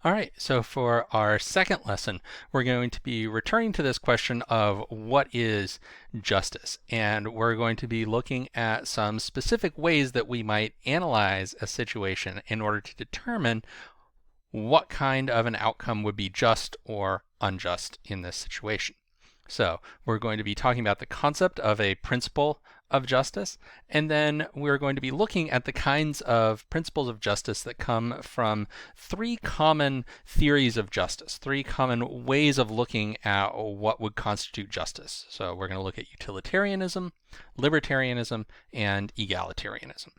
All right, so for our second lesson, we're going to be returning to this question of what is justice. And we're going to be looking at some specific ways that we might analyze a situation in order to determine what kind of an outcome would be just or unjust in this situation. So we're going to be talking about the concept of a principle of justice, and then we're going to be looking at the kinds of principles of justice that come from three common theories of justice, three common ways of looking at what would constitute justice. So we're going to look at utilitarianism, libertarianism, and egalitarianism.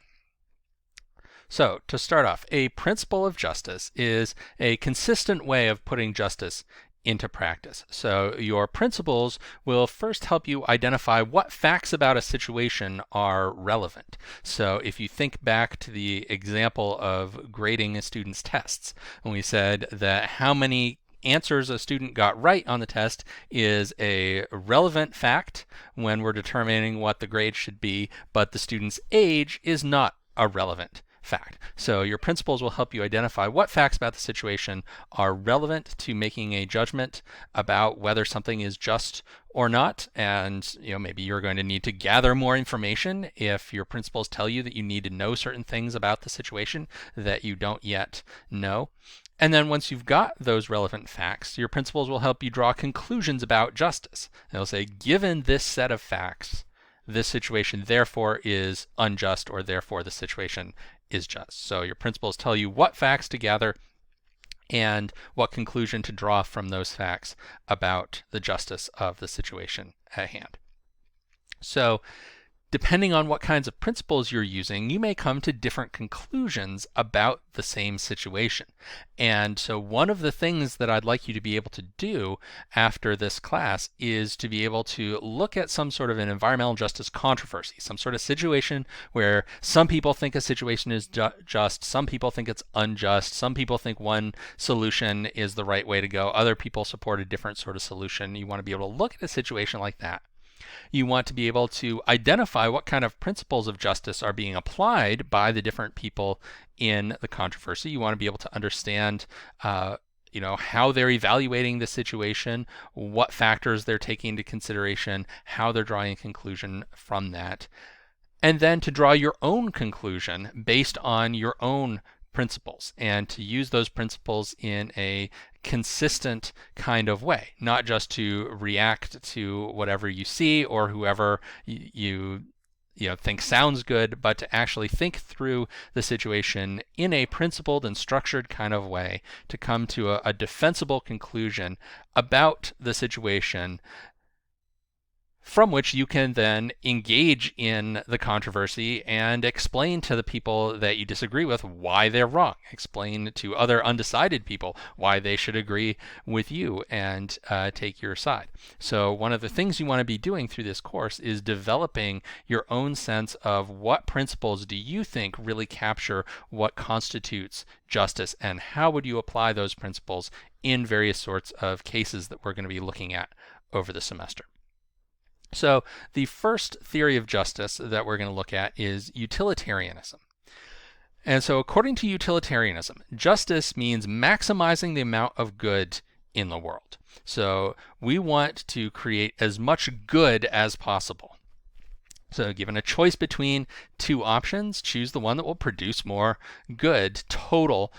So to start off, a principle of justice is a consistent way of putting justice into practice. So your principles will first help you identify what facts about a situation are relevant. So if you think back to the example of grading a student's tests, when we said that how many answers a student got right on the test is a relevant fact when we're determining what the grade should be, but the student's age is not a relevant fact. So your principles will help you identify what facts about the situation are relevant to making a judgment about whether something is just or not. And maybe you're going to need to gather more information if your principles tell you that you need to know certain things about the situation that you don't yet know. And then once you've got those relevant facts, your principles will help you draw conclusions about justice. They'll say, given this set of facts, this situation therefore is unjust, or therefore the situation is just. So your principles tell you what facts to gather and what conclusion to draw from those facts about the justice of the situation at hand. So depending on what kinds of principles you're using, you may come to different conclusions about the same situation. And so one of the things that I'd like you to be able to do after this class is to be able to look at some sort of an environmental justice controversy, some sort of situation where some people think a situation is just, some people think it's unjust, some people think one solution is the right way to go, other people support a different sort of solution. You want to be able to look at a situation like that. You want to be able to identify what kind of principles of justice are being applied by the different people in the controversy. You want to be able to understand how they're evaluating the situation, what factors they're taking into consideration, how they're drawing a conclusion from that. And then to draw your own conclusion based on your own principles, and to use those principles in a consistent kind of way, not just to react to whatever you see or whoever you think sounds good, but to actually think through the situation in a principled and structured kind of way to come to a defensible conclusion about the situation, from which you can then engage in the controversy and explain to the people that you disagree with why they're wrong. Explain to other undecided people why they should agree with you and take your side. So one of the things you want to be doing through this course is developing your own sense of what principles do you think really capture what constitutes justice, and how would you apply those principles in various sorts of cases that we're going to be looking at over the semester. So the first theory of justice that we're going to look at is utilitarianism. And so according to utilitarianism, justice means maximizing the amount of good in the world. So we want to create as much good as possible. So given a choice between two options, choose the one that will produce more good total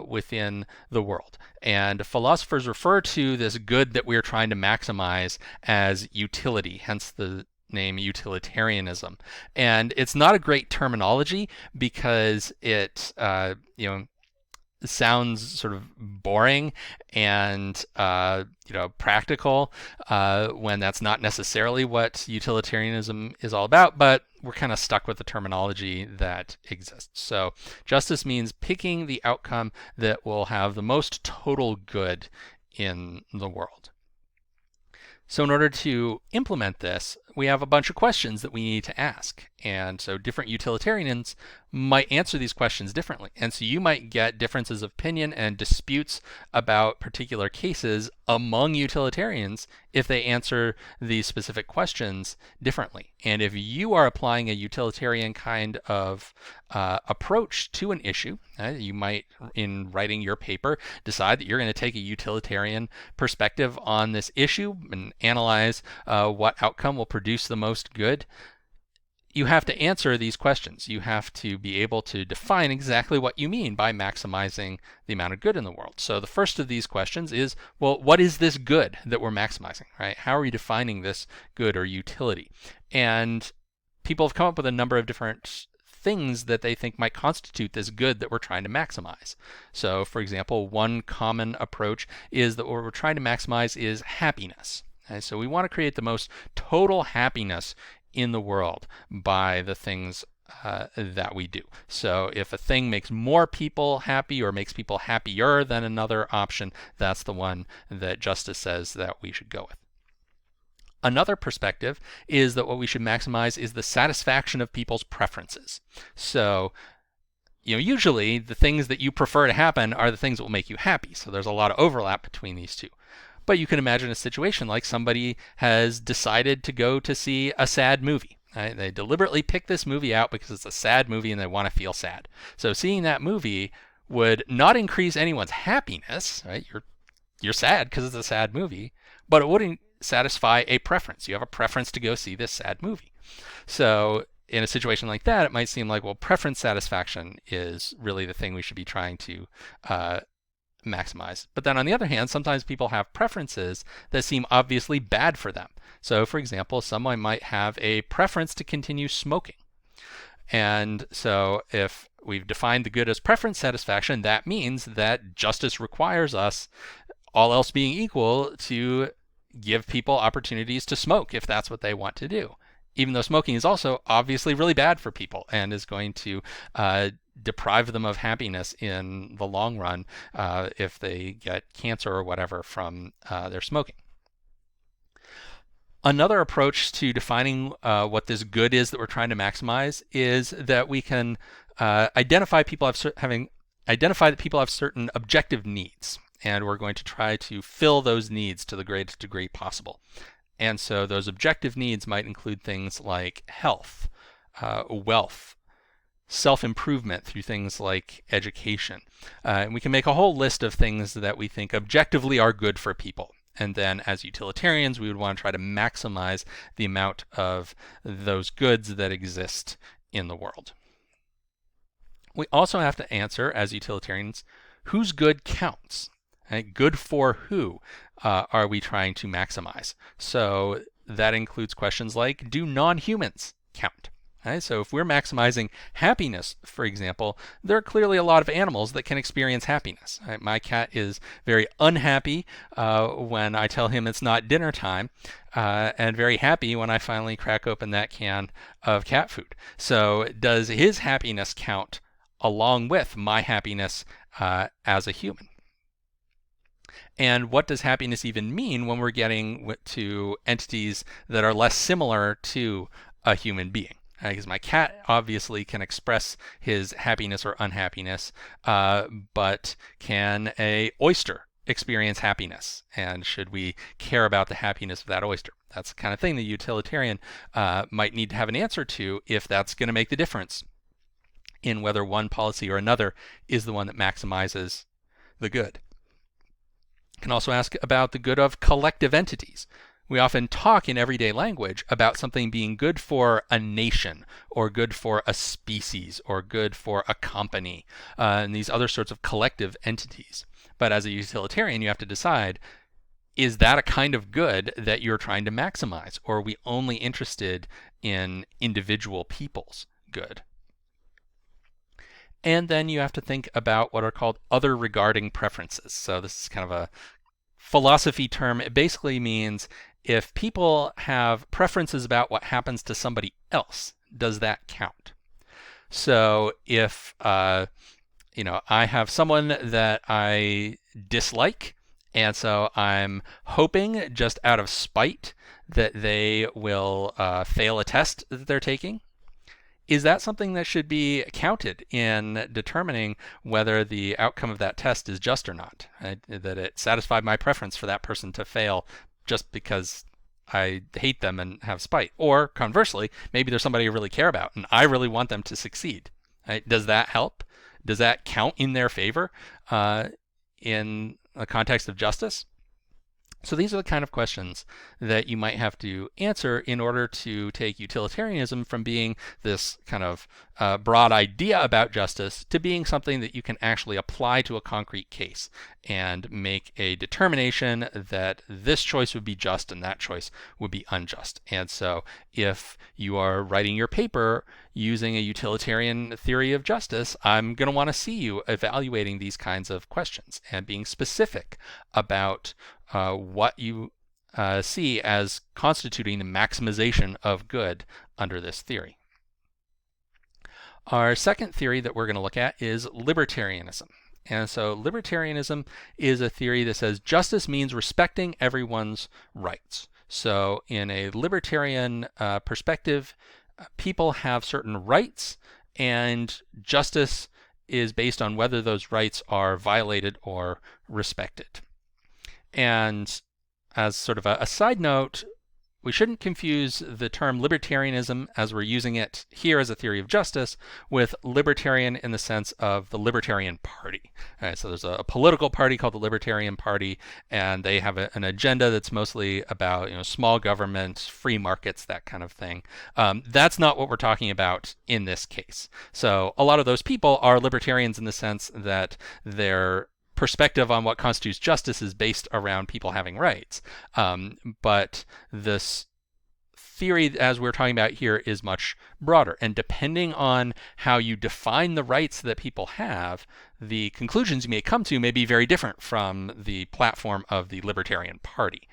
within the world. And philosophers refer to this good that we're trying to maximize as utility, hence the name utilitarianism. And it's not a great terminology because it sounds sort of boring and practical when that's not necessarily what utilitarianism is all about, but we're kind of stuck with the terminology that exists. So justice means picking the outcome that will have the most total good in the world. So in order to implement this, we have a bunch of questions that we need to ask. And so different utilitarians might answer these questions differently. And so you might get differences of opinion and disputes about particular cases among utilitarians if they answer these specific questions differently. And if you are applying a utilitarian kind of approach to an issue, you might, in writing your paper, decide that you're going to take a utilitarian perspective on this issue and analyze what outcome will produce the most good. You have to answer these questions. You have to be able to define exactly what you mean by maximizing the amount of good in the world. So the first of these questions is, well, what is this good that we're maximizing, right? How are we defining this good or utility? And people have come up with a number of different things that they think might constitute this good that we're trying to maximize. So, for example, one common approach is that what we're trying to maximize is happiness. Okay? So we want to create the most total happiness in the world by the things that we do. So if a thing makes more people happy or makes people happier than another option, that's the one that justice says that we should go with. Another perspective is that what we should maximize is the satisfaction of people's preferences. So, usually the things that you prefer to happen are the things that will make you happy. So there's a lot of overlap between these two. But you can imagine a situation like somebody has decided to go to see a sad movie. Right? They deliberately pick this movie out because it's a sad movie and they want to feel sad. So seeing that movie would not increase anyone's happiness. Right? You're sad because it's a sad movie, but it wouldn't satisfy a preference. You have a preference to go see this sad movie. So in a situation like that, it might seem like, well, preference satisfaction is really the thing we should be trying to maximize. But then on the other hand, sometimes people have preferences that seem obviously bad for them. So for example, someone might have a preference to continue smoking. And so if we've defined the good as preference satisfaction, that means that justice requires us, all else being equal, to give people opportunities to smoke if that's what they want to do. Even though smoking is also obviously really bad for people and is going to deprive them of happiness in the long run if they get cancer or whatever from their smoking. Another approach to defining what this good is that we're trying to maximize is that we can identify that people have certain objective needs, and we're going to try to fill those needs to the greatest degree possible. And so those objective needs might include things like health, wealth, self-improvement through things like education. And we can make a whole list of things that we think objectively are good for people. And then as utilitarians, we would want to try to maximize the amount of those goods that exist in the world. We also have to answer, as utilitarians, whose good counts? Right? Good for who are we trying to maximize? So that includes questions like, do non-humans count? Right? So if we're maximizing happiness, for example, there are clearly a lot of animals that can experience happiness. Right? My cat is very unhappy when I tell him it's not dinner time, and very happy when I finally crack open that can of cat food. So does his happiness count along with my happiness as a human? And what does happiness even mean when we're getting to entities that are less similar to a human being? Because my cat obviously can express his happiness or unhappiness, but can a oyster experience happiness? And should we care about the happiness of that oyster? That's the kind of thing the utilitarian might need to have an answer to if that's going to make the difference in whether one policy or another is the one that maximizes the good. Can also ask about the good of collective entities. We often talk in everyday language about something being good for a nation, or good for a species, or good for a company, and these other sorts of collective entities. But as a utilitarian, you have to decide, is that a kind of good that you're trying to maximize, or are we only interested in individual people's good? And then you have to think about what are called other regarding preferences. So this is kind of a philosophy term. It basically means if people have preferences about what happens to somebody else, does that count? So if I have someone that I dislike And so I'm hoping, just out of spite, that they will fail a test that they're taking. Is that something that should be counted in determining whether the outcome of that test is just or not? Right? That it satisfied my preference for that person to fail just because I hate them and have spite. Or conversely, maybe there's somebody I really care about and I really want them to succeed. Right? Does that help? Does that count in their favor in the context of justice? So these are the kind of questions that you might have to answer in order to take utilitarianism from being this kind of broad idea about justice to being something that you can actually apply to a concrete case and make a determination that this choice would be just and that choice would be unjust. And so if you are writing your paper using a utilitarian theory of justice, I'm going to want to see you evaluating these kinds of questions and being specific about what you see as constituting the maximization of good under this theory. Our second theory that we're going to look at is libertarianism. And so libertarianism is a theory that says justice means respecting everyone's rights. So in a libertarian perspective, people have certain rights, and justice is based on whether those rights are violated or respected. And as sort of a side note, we shouldn't confuse the term libertarianism as we're using it here as a theory of justice with libertarian in the sense of the Libertarian Party. All right, so there's a political party called the Libertarian Party, and they have an agenda that's mostly about small government, free markets, that kind of thing. That's not what we're talking about in this case. So a lot of those people are libertarians in the sense that they're perspective on what constitutes justice is based around people having rights. But this theory, as we're talking about here, is much broader. And depending on how you define the rights that people have, the conclusions you may come to may be very different from the platform of the Libertarian Party.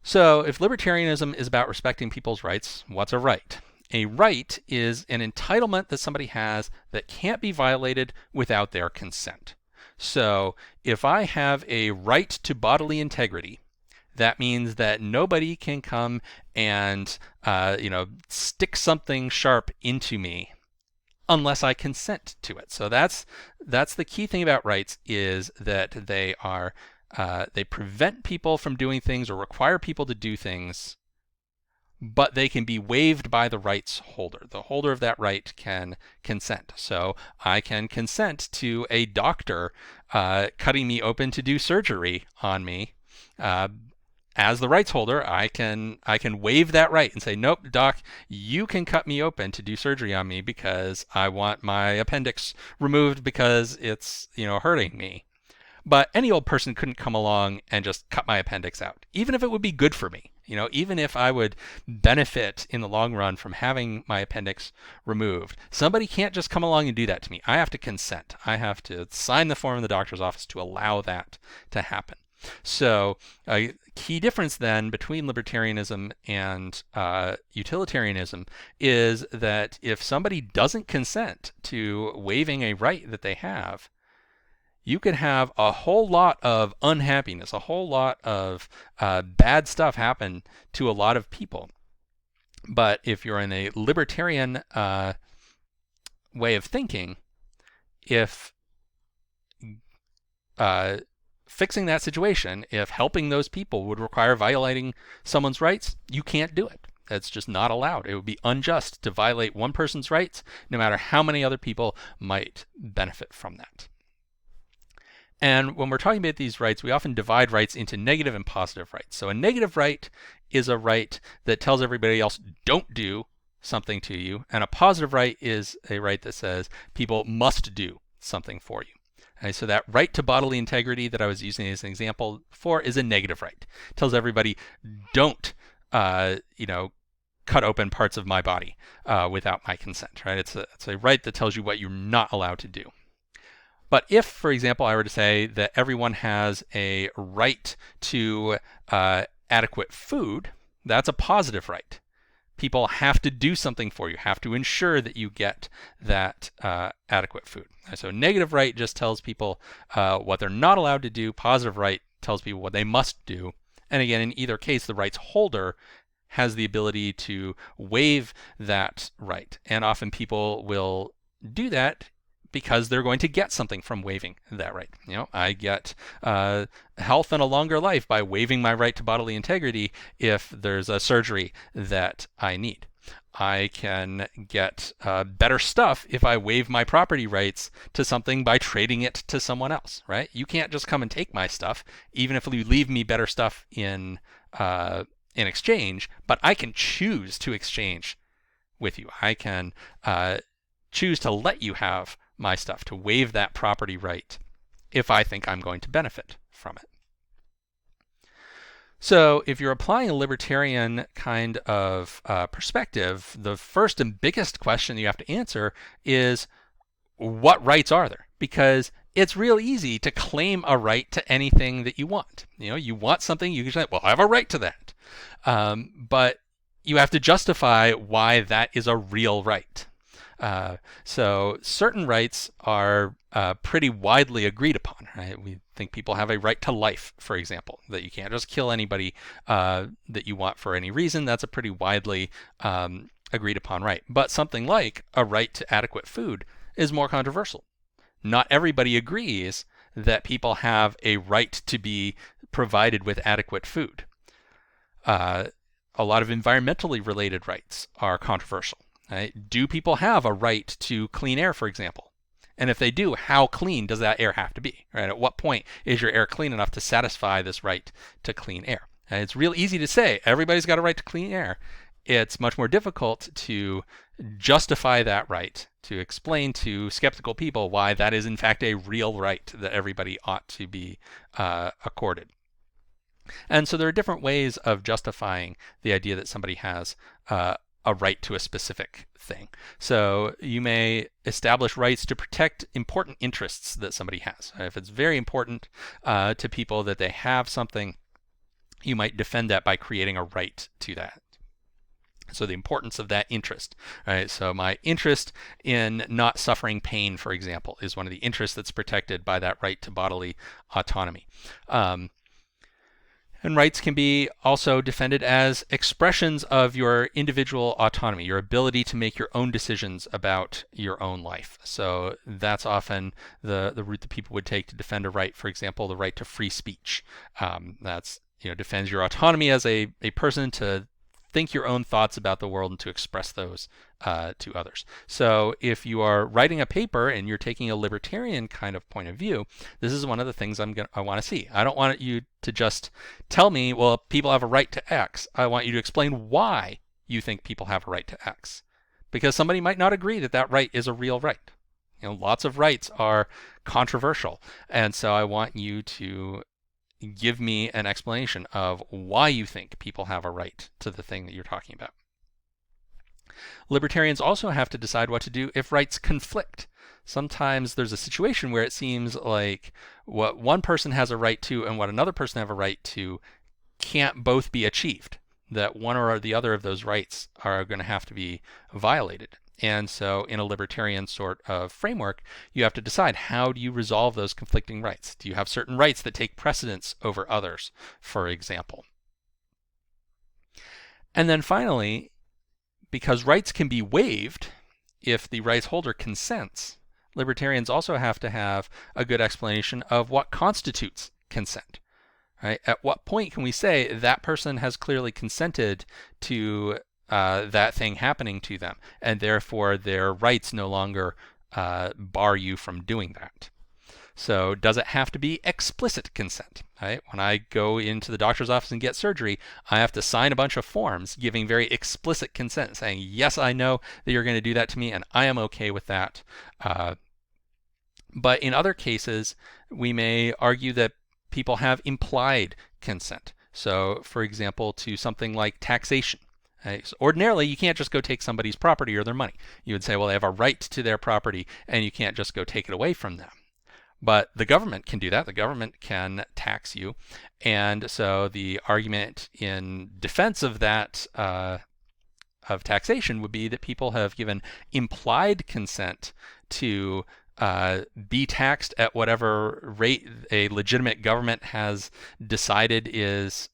So if libertarianism is about respecting people's rights, what's a right? A right is an entitlement that somebody has that can't be violated without their consent. So if I have a right to bodily integrity, that means that nobody can come and stick something sharp into me unless I consent to it. So that's the key thing about rights, is that they prevent people from doing things or require people to do things, but they can be waived by the rights holder. The holder of that right can consent. So I can consent to a doctor cutting me open to do surgery on me. As the rights holder, I can waive that right and say, nope, doc, you can cut me open to do surgery on me because I want my appendix removed because it's hurting me. But any old person couldn't come along and just cut my appendix out, even if it would be good for me. Even if I would benefit in the long run from having my appendix removed, somebody can't just come along and do that to me. I have to consent. I have to sign the form in the doctor's office to allow that to happen. So a key difference then between libertarianism and utilitarianism is that if somebody doesn't consent to waiving a right that they have, you could have a whole lot of unhappiness, a whole lot of bad stuff happen to a lot of people. But if you're in a libertarian way of thinking, if fixing that situation, if helping those people would require violating someone's rights, you can't do it. That's just not allowed. It would be unjust to violate one person's rights, no matter how many other people might benefit from that. And when we're talking about these rights, we often divide rights into negative and positive rights. So a negative right is a right that tells everybody else, don't do something to you. And a positive right is a right that says people must do something for you. Okay, so that right to bodily integrity that I was using as an example before is a negative right. It tells everybody, don't, cut open parts of my body without my consent. Right? It's a right that tells you what you're not allowed to do. But if, for example, I were to say that everyone has a right to adequate food, that's a positive right. People have to do something for you, have to ensure that you get that adequate food. So negative right just tells people what they're not allowed to do. Positive right tells people what they must do. And again, in either case, the rights holder has the ability to waive that right. And often people will do that because they're going to get something from waiving that right. I get health and a longer life by waiving my right to bodily integrity if there's a surgery that I need. I can get better stuff if I waive my property rights to something by trading it to someone else, right? You can't just come and take my stuff, even if you leave me better stuff in exchange, but I can choose to exchange with you. I can choose to let you have my stuff, to waive that property right if I think I'm going to benefit from it. So if you're applying a libertarian kind of perspective, the first and biggest question you have to answer is, what rights are there? Because it's real easy to claim a right to anything that you want. You want something, you can say, well, I have a right to that. But you have to justify why that is a real right. So certain rights are pretty widely agreed upon, right? We think people have a right to life, for example, that you can't just kill anybody that you want for any reason. That's a pretty widely agreed upon right. But something like a right to adequate food is more controversial. Not everybody agrees that people have a right to be provided with adequate food. A lot of environmentally related rights are controversial. Right? Do people have a right to clean air, for example? And if they do, how clean does that air have to be? Right? At what point is your air clean enough to satisfy this right to clean air? And it's real easy to say everybody's got a right to clean air. It's much more difficult to justify that right, to explain to skeptical people why that is in fact a real right that everybody ought to be accorded. And so there are different ways of justifying the idea that somebody has a right to a specific thing. So you may establish rights to protect important interests that somebody has. If it's very important to people that they have something, you might defend that by creating a right to that. So the importance of that interest, right? So my interest in not suffering pain, for example, is one of the interests that's protected by that right to bodily autonomy. And rights can be also defended as expressions of your individual autonomy, your ability to make your own decisions about your own life. So that's often the route that people would take to defend a right. For example, the right to free speech. That's defends your autonomy as a person to think your own thoughts about the world and to express those to others. So if you are writing a paper and you're taking a libertarian kind of point of view, this is one of the things I want to see. I don't want you to just tell me, well, people have a right to X. I want you to explain why you think people have a right to X. Because somebody might not agree that that right is a real right. Lots of rights are controversial. And so I want you to give me an explanation of why you think people have a right to the thing that you're talking about. Libertarians also have to decide what to do if rights conflict. Sometimes there's a situation where it seems like what one person has a right to and what another person has a right to can't both be achieved, that one or the other of those rights are going to have to be violated. And so in a libertarian sort of framework, you have to decide, how do you resolve those conflicting rights? Do you have certain rights that take precedence over others, for example? And then finally, because rights can be waived if the rights holder consents, libertarians also have to have a good explanation of what constitutes consent. Right? At what point can we say that person has clearly consented to that thing happening to them, and therefore their rights no longer bar you from doing that? So does it have to be explicit consent? Right? When I go into the doctor's office and get surgery, I have to sign a bunch of forms giving very explicit consent, saying, yes, I know that you're going to do that to me, and I am okay with that. But in other cases, we may argue that people have implied consent. So, for example, to something like taxation. Right? So ordinarily, you can't just go take somebody's property or their money. You would say, well, they have a right to their property, and you can't just go take it away from them. But the government can do that. The government can tax you. And so the argument in defense of that taxation would be that people have given implied consent to be taxed at whatever rate a legitimate government has decided is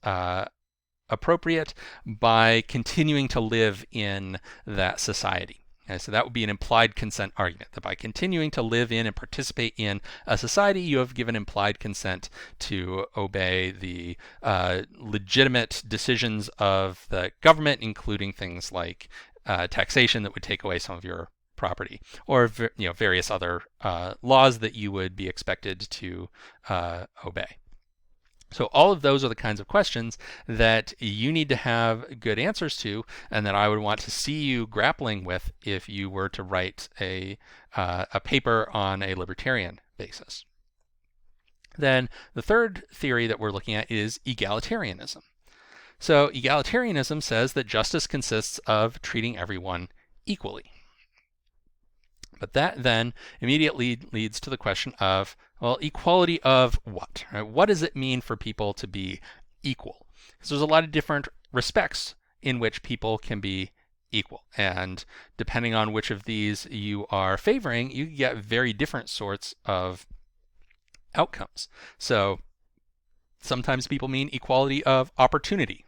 appropriate by continuing to live in that society. Okay, so that would be an implied consent argument, that by continuing to live in and participate in a society, you have given implied consent to obey the legitimate decisions of the government, including things like taxation that would take away some of your property, or various other laws that you would be expected to obey. So all of those are the kinds of questions that you need to have good answers to, and that I would want to see you grappling with if you were to write a paper on a libertarian basis. Then the third theory that we're looking at is egalitarianism. So egalitarianism says that justice consists of treating everyone equally. But that then immediately leads to the question of, well, equality of what? Right? What does it mean for people to be equal? Because there's a lot of different respects in which people can be equal. And depending on which of these you are favoring, you get very different sorts of outcomes. So sometimes people mean equality of opportunity.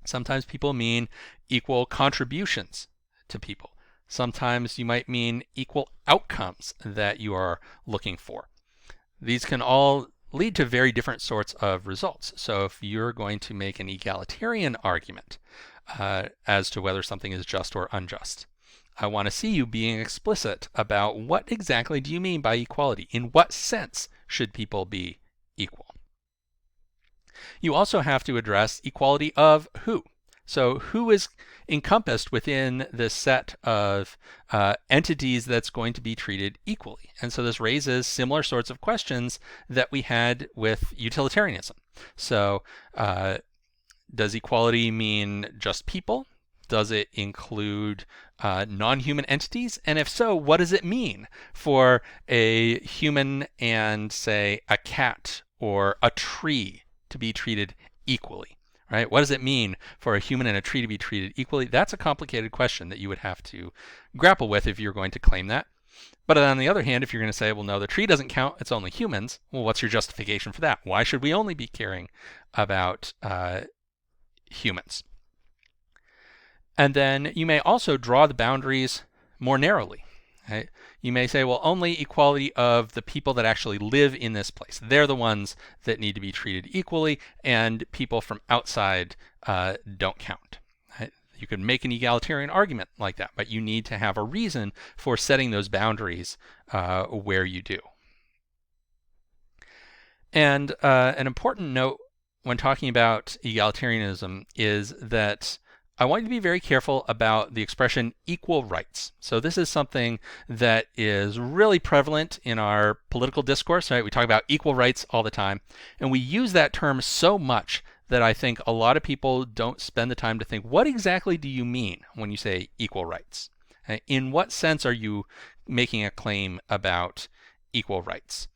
Sometimes people mean equal contributions to people. Sometimes you might mean equal outcomes that you are looking for. These can all lead to very different sorts of results. So if you're going to make an egalitarian argument as to whether something is just or unjust, I want to see you being explicit about what exactly do you mean by equality? In what sense should people be equal? You also have to address equality of who. So who is encompassed within this set of entities that's going to be treated equally? And so this raises similar sorts of questions that we had with utilitarianism. So does equality mean just people? Does it include non-human entities? And if so, what does it mean for a human and, say, a cat or a tree to be treated equally? Right? What does it mean for a human and a tree to be treated equally? That's a complicated question that you would have to grapple with if you're going to claim that. But on the other hand, if you're going to say, well, no, the tree doesn't count, it's only humans, well, what's your justification for that? Why should we only be caring about humans? And then you may also draw the boundaries more narrowly. Right? You may say, well, only equality of the people that actually live in this place. They're the ones that need to be treated equally, and people from outside don't count. Right? You could make an egalitarian argument like that, but you need to have a reason for setting those boundaries where you do. And an important note when talking about egalitarianism is that I want you to be very careful about the expression equal rights. So this is something that is really prevalent in our political discourse, right? We talk about equal rights all the time, and we use that term so much that I think a lot of people don't spend the time to think, what exactly do you mean when you say equal rights? In what sense are you making a claim about equal rights?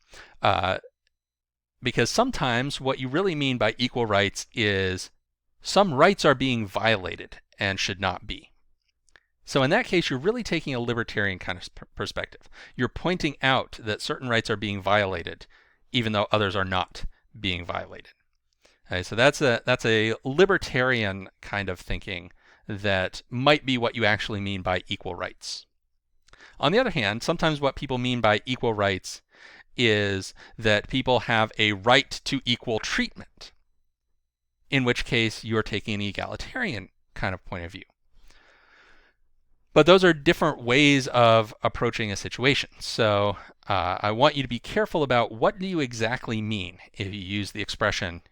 Because sometimes what you really mean by equal rights is some rights are being violated and should not be. So in that case, you're really taking a libertarian kind of perspective. You're pointing out that certain rights are being violated, even though others are not being violated. Okay, so that's a libertarian kind of thinking that might be what you actually mean by equal rights. On the other hand, sometimes what people mean by equal rights is that people have a right to equal treatment, in which case you're taking an egalitarian kind of point of view. But those are different ways of approaching a situation. So I want you to be careful about what do you exactly mean if you use the expression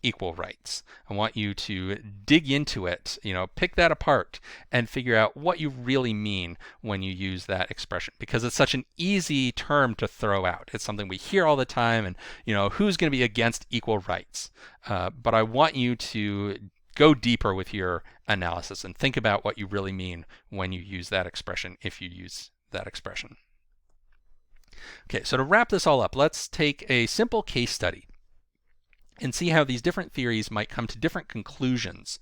equal rights. I want you to dig into it, pick that apart and figure out what you really mean when you use that expression, because it's such an easy term to throw out. It's something we hear all the time, and who's going to be against equal rights? But I want you to go deeper with your analysis and think about what you really mean when you use that expression, if you use that expression. Okay, so to wrap this all up, let's take a simple case study and see how these different theories might come to different conclusions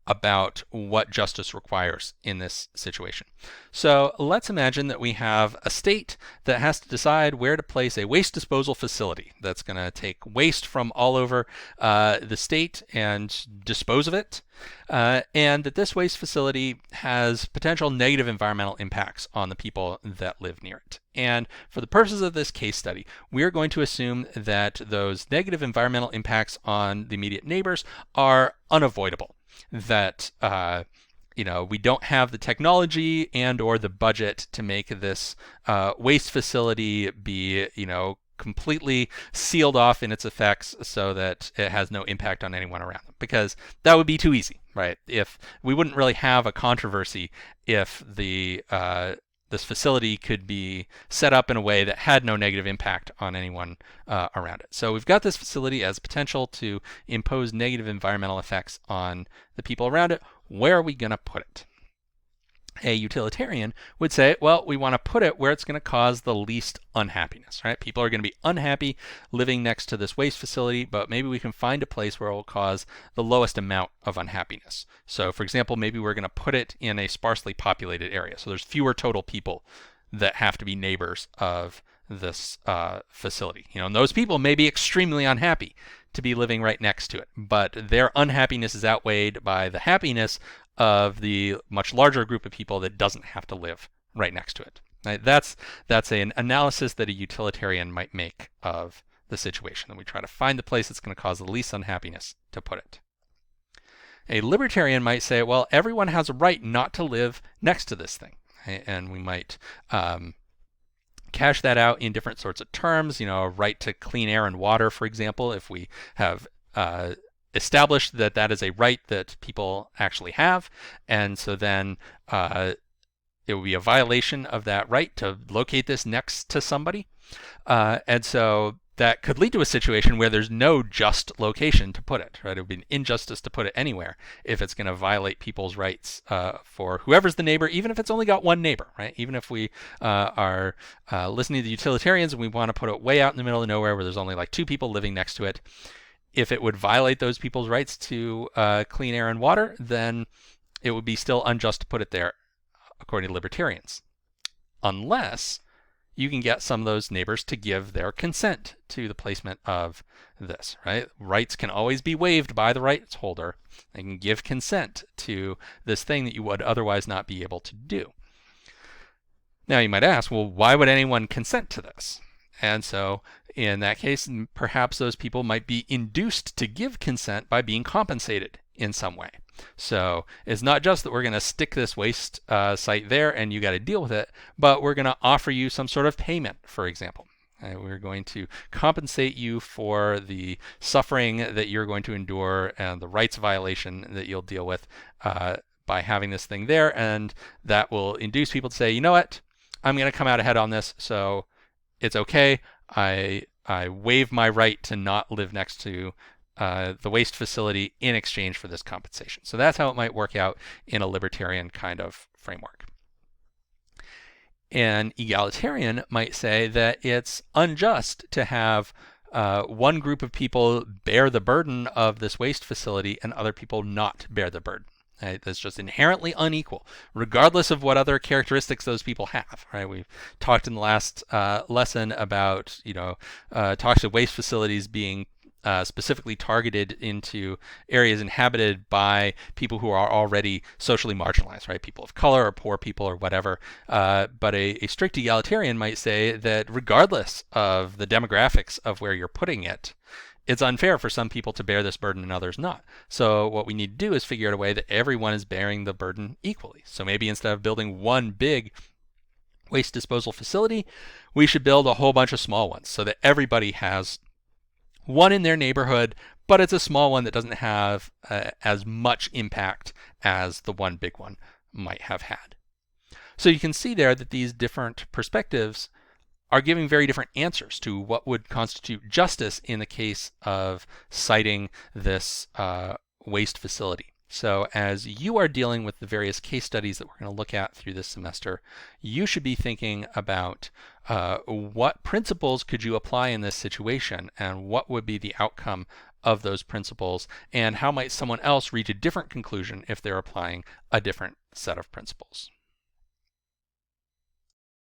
about what justice requires in this situation. So let's imagine that we have a state that has to decide where to place a waste disposal facility that's going to take waste from all over the state and dispose of it, and that this waste facility has potential negative environmental impacts on the people that live near it. And for the purposes of this case study, we are going to assume that those negative environmental impacts on the immediate neighbors are unavoidable, that we don't have the technology and or the budget to make this waste facility be completely sealed off in its effects so that it has no impact on anyone around them, because that would be too easy, right? If we wouldn't really have a controversy if this facility could be set up in a way that had no negative impact on anyone around it. So we've got this facility as potential to impose negative environmental effects on the people around it. Where are we going to put it? A utilitarian would say, well, we want to put it where it's going to cause the least unhappiness, right? People are going to be unhappy living next to this waste facility, but maybe we can find a place where it will cause the lowest amount of unhappiness. So for example, maybe we're going to put it in a sparsely populated area. So there's fewer total people that have to be neighbors of this facility. And those people may be extremely unhappy to be living right next to it, but their unhappiness is outweighed by the happiness of the much larger group of people that doesn't have to live right next to it. Right? That's an analysis that a utilitarian might make of the situation, and we try to find the place that's going to cause the least unhappiness to put it. A libertarian might say, well, everyone has a right not to live next to this thing, right? And we might cash that out in different sorts of terms, a right to clean air and water, for example, if we have established that that is a right that people actually have, and so then it would be a violation of that right to locate this next to somebody, and so that could lead to a situation where there's no just location to put it, right? It would be an injustice to put it anywhere if it's going to violate people's rights for whoever's the neighbor, even if it's only got one neighbor, right? Even if we are listening to the utilitarians and we want to put it way out in the middle of nowhere where there's only like 2 people living next to it, if it would violate those people's rights to clean air and water, then it would be still unjust to put it there, according to libertarians. Unless you can get some of those neighbors to give their consent to the placement of this, right? Rights can always be waived by the rights holder. They can give consent to this thing that you would otherwise not be able to do. Now you might ask, well, why would anyone consent to this? And so in that case, perhaps those people might be induced to give consent by being compensated in some way. So it's not just that we're going to stick this waste site there and you got to deal with it, but we're going to offer you some sort of payment, for example. We're going to compensate you for the suffering that you're going to endure and the rights violation that you'll deal with by having this thing there, and that will induce people to say, you know what, I'm going to come out ahead on this, so it's okay. I waive my right to not live next to the waste facility in exchange for this compensation. So that's how it might work out in a libertarian kind of framework. An egalitarian might say that it's unjust to have one group of people bear the burden of this waste facility and other people not bear the burden. Right? That's just inherently unequal, regardless of what other characteristics those people have. Right? We've talked in the last lesson about toxic waste facilities being specifically targeted into areas inhabited by people who are already socially marginalized, right? People of color or poor people or whatever. But a strict egalitarian might say that regardless of the demographics of where you're putting it, it's unfair for some people to bear this burden and others not. So what we need to do is figure out a way that everyone is bearing the burden equally. So maybe instead of building one big waste disposal facility, we should build a whole bunch of small ones so that everybody has one in their neighborhood, but it's a small one that doesn't have as much impact as the one big one might have had. So you can see there that these different perspectives are giving very different answers to what would constitute justice in the case of citing this waste facility. So as you are dealing with the various case studies that we're going to look at through this semester, you should be thinking about what principles could you apply in this situation and what would be the outcome of those principles, and how might someone else reach a different conclusion if they're applying a different set of principles.